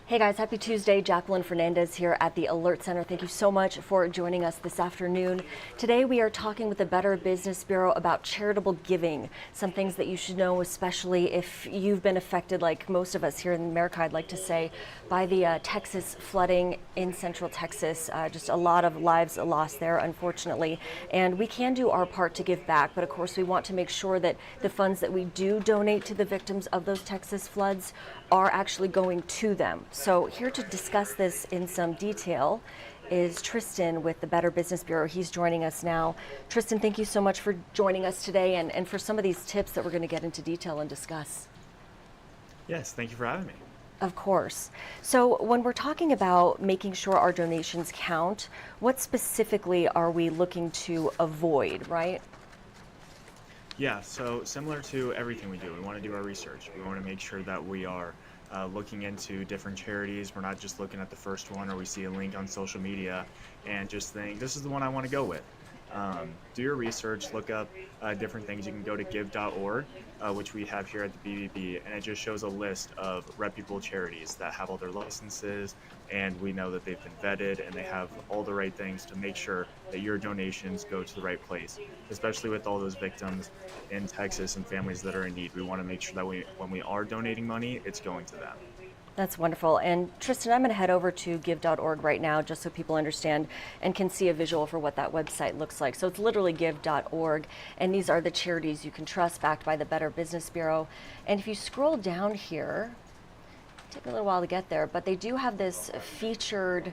Hey guys, happy Tuesday. Jacqueline Fernandez here at the Alert Center. Thank you so much for joining us this afternoon. Today we are talking with the Better Business Bureau about charitable giving, some things that you should know, especially if you've been affected, like most of us here in America, I'd like to say, by the Texas flooding in Central Texas. Just a lot of lives lost there, unfortunately. And we can do our part to give back, but of course we want to make sure that the funds that we do donate to the victims of those Texas floods are actually going to them. So here to discuss this in some detail is Tristan with the Better Business Bureau. He's joining us now. Tristan, thank you so much for joining us today and for some of these tips that we're going to get into detail and discuss. Yes, thank you for having me. Of course. So when we're talking about making sure our donations count, what specifically are we looking to avoid, right? Yeah, so similar to everything we do, we want to do our research. We want to make sure that we are looking into different charities. We're not just looking at the first one or we see a link on social media and just think, this is the one I want to go with. Do your research, look up different things. You can go to give.org, which we have here at the BBB, and it just shows a list of reputable charities that have all their licenses, and we know that they've been vetted and they have all the right things to make sure that your donations go to the right place, especially with all those victims in Texas and families that are in need. We want to make sure that when we are donating money, it's going to them. That's wonderful. And Tristan, I'm going to head over to give.org right now just so people understand and can see a visual for what that website looks like. So it's literally give.org, and these are the charities you can trust, backed by the Better Business Bureau. And if you scroll down here, take a little while to get there, but they do have this featured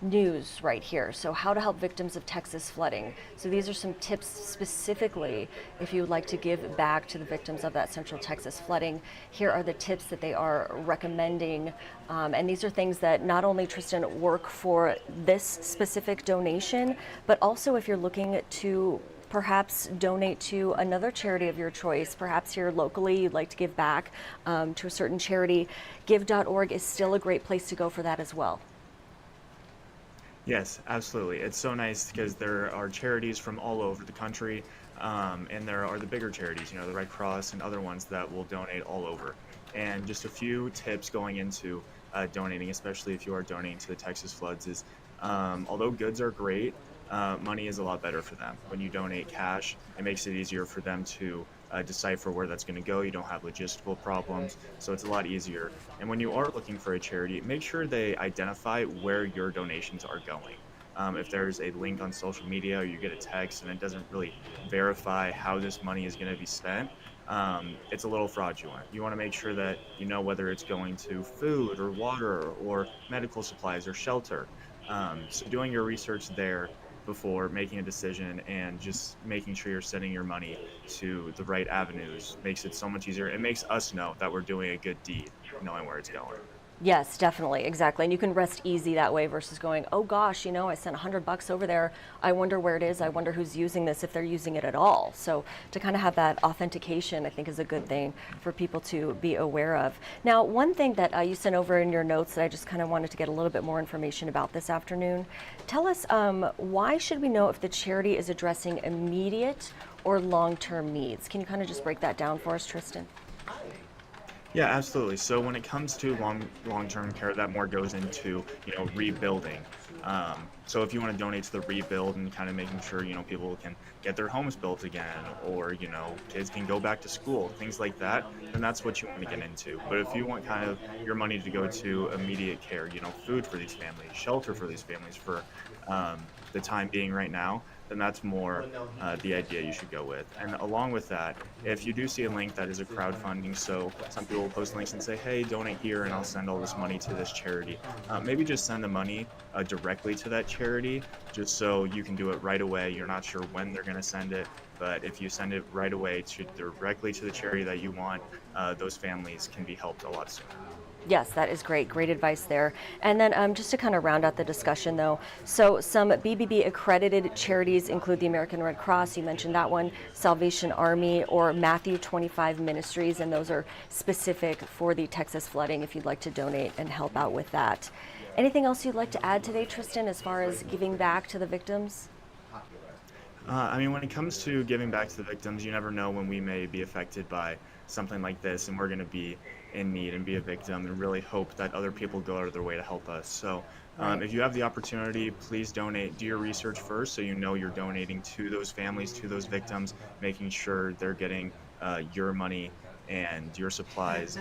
news right here. So how to help victims of Texas flooding. So these are some tips specifically if you would like to give back to the victims of that Central Texas flooding. Here are the tips that they are recommending. And these are things that not only, Tristan, work for this specific donation, but also if you're looking to perhaps donate to another charity of your choice. Perhaps here locally you'd like to give back to a certain charity. Give.org is still a great place to go for that as well. Yes, absolutely. It's so nice because there are charities from all over the country, and there are the bigger charities, the Red Cross and other ones that will donate all over. And just a few tips going into donating, especially if you are donating to the Texas floods, is although goods are great, money is a lot better for them. When you donate cash, it makes it easier for them to decipher where that's going to go. You don't have logistical problems, so it's a lot easier. And when you are looking for a charity, make sure they identify where your donations are going. If there's a link on social media or you get a text and it doesn't really verify how this money is going to be spent, it's a little fraudulent. You want to make sure that you know whether it's going to food or water or medical supplies or shelter. So doing your research there before making a decision and just making sure you're sending your money to the right avenues makes it so much easier. It makes us know that we're doing a good deed, knowing where it's going. Yes, definitely, exactly. And you can rest easy that way versus going, oh gosh, I sent $100 over there. I wonder where it is. I wonder who's using this, if they're using it at all. So to kind of have that authentication, I think, is a good thing for people to be aware of. Now, one thing that you sent over in your notes that I just kind of wanted to get a little bit more information about this afternoon. Tell us, why should we know if the charity is addressing immediate or long-term needs? Can you kind of just break that down for us, Tristan? Yeah, absolutely. So when it comes to long-term care, that more goes into rebuilding. So if you want to donate to the rebuild and kind of making sure people can get their homes built again, or kids can go back to school, things like that, then that's what you want to get into. But if you want kind of your money to go to immediate care, food for these families, shelter for these families for the time being right now, then that's more the idea you should go with. And along with that, if you do see a link that is a crowdfunding, so some people will post links and say, hey, donate here and I'll send all this money to this charity. Maybe just send the money directly to that charity, just so you can do it right away. You're not sure when they're going to send it, but if you send it right away directly to the charity that you want, those families can be helped a lot sooner. Yes, that is great. Great advice there. And then just to kind of round out the discussion, though, so some BBB accredited charities include the American Red Cross, you mentioned that one, Salvation Army, or Matthew 25 Ministries, and those are specific for the Texas flooding if you'd like to donate and help out with that. Anything else you'd like to add today, Tristan, as far as giving back to the victims? When it comes to giving back to the victims, you never know when we may be affected by something like this and we're going to be in need and be a victim, and really hope that other people go out of their way to help us. So Right. if you have the opportunity, please donate. Do your research first so you know you're donating to those families, to those victims, making sure they're getting your money and your supplies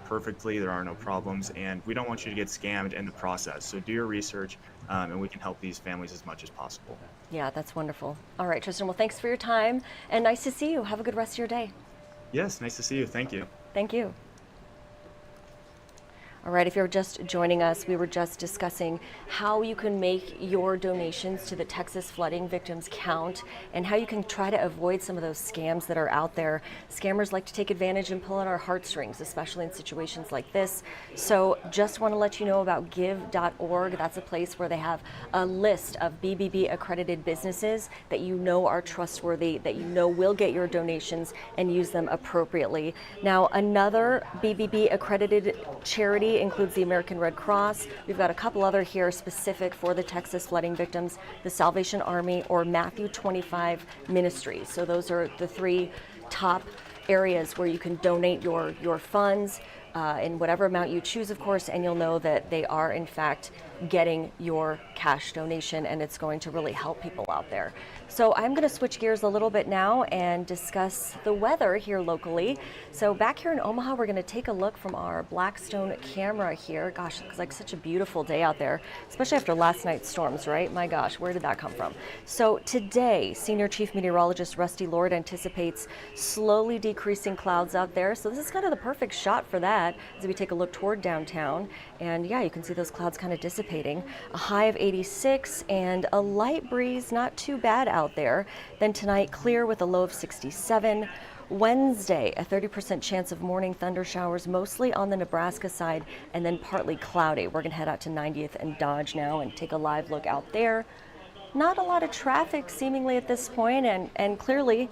perfectly. There are no problems, and we don't want you to get scammed in the process. So do your research, and we can help these families as much as possible. Yeah, that's wonderful. All right, Tristan. Well, thanks for your time and nice to see you. Have a good rest of your day. Yes, nice to see you. Thank you. Thank you. All right, if you're just joining us, we were just discussing how you can make your donations to the Texas flooding victims count and how you can try to avoid some of those scams that are out there. Scammers like to take advantage and pull on our heartstrings, especially in situations like this. So just want to let you know about give.org. That's a place where they have a list of BBB accredited businesses that you know are trustworthy, that you know will get your donations and use them appropriately. Now, another BBB accredited charity includes the American Red Cross. We've got a couple other here specific for the Texas flooding victims, the Salvation Army or Matthew 25 Ministries. So those are the three top areas where you can donate your funds in whatever amount you choose, of course, and you'll know that they are in fact getting your cash donation, and it's going to really help people out there. So I'm going to switch gears a little bit now and discuss the weather here locally. So back here in Omaha, we're going to take a look from our Blackstone camera here. Gosh, it looks like such a beautiful day out there, especially after last night's storms, right? My gosh, where did that come from? So today, Senior Chief Meteorologist Rusty Lord anticipates slowly decreasing clouds out there. So this is kind of the perfect shot for that as we take a look toward downtown. And yeah, you can see those clouds kind of dissipating. A high of 86 and a light breeze, not too bad out there. Then tonight, clear with a low of 67. Wednesday, a 30% chance of morning thunder showers, mostly on the Nebraska side, and then partly cloudy. We're going to head out to 90th and Dodge now and take a live look out there. Not a lot of traffic seemingly at this point, and clearly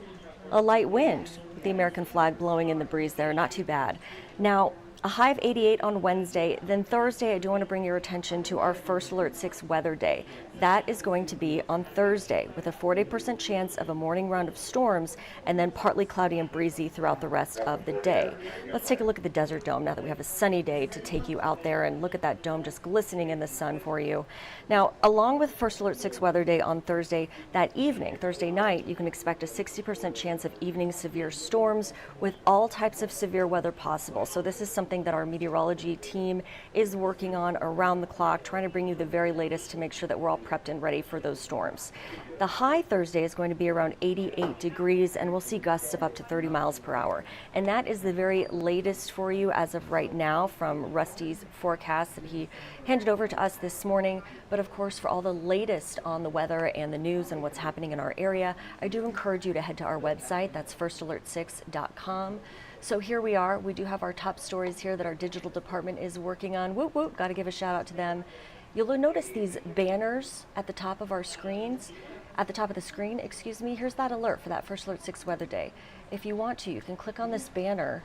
a light wind with the American flag blowing in the breeze there. Not too bad. Now, a high of 88 on Wednesday. Then Thursday, I do want to bring your attention to our First Alert 6 weather day. That is going to be on Thursday with a 40% chance of a morning round of storms and then partly cloudy and breezy throughout the rest of the day. Let's take a look at the Desert Dome now that we have a sunny day to take you out there and look at that dome just glistening in the sun for you. Now, along with First Alert 6 weather day on Thursday, that evening, Thursday night, you can expect a 60% chance of evening severe storms with all types of severe weather possible. So this is something that our meteorology team is working on around the clock, trying to bring you the very latest to make sure that we're all prepped and ready for those storms. The high Thursday is going to be around 88 degrees, and we'll see gusts of up to 30 miles per hour. And that is the very latest for you as of right now from Rusty's forecast that he handed over to us this morning. But of course, for all the latest on the weather and the news and what's happening in our area, I do encourage you to head to our website. That's firstalert6.com. So here we are. We do have our top stories here that our digital department is working on. Whoop, whoop, got to give a shout out to them. You'll notice these banners at the top of our screens, at the top of the screen, excuse me. Here's that alert for that First Alert 6 weather day. If you want to, you can click on this banner.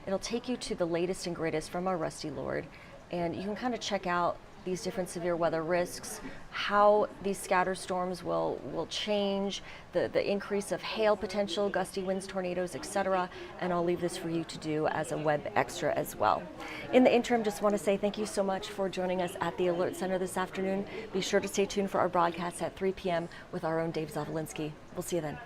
It'll take you to the latest and greatest from our Rusty Lord, and you can kind of check out these different severe weather risks, how these scatter storms will change, the increase of hail potential, gusty winds, tornadoes, etc. And I'll leave this for you to do as a web extra as well. In the interim, just want to say thank you so much for joining us at the Alert Center this afternoon. Be sure to stay tuned for our broadcast at 3 p.m. with our own Dave Zavolinsky. We'll see you then.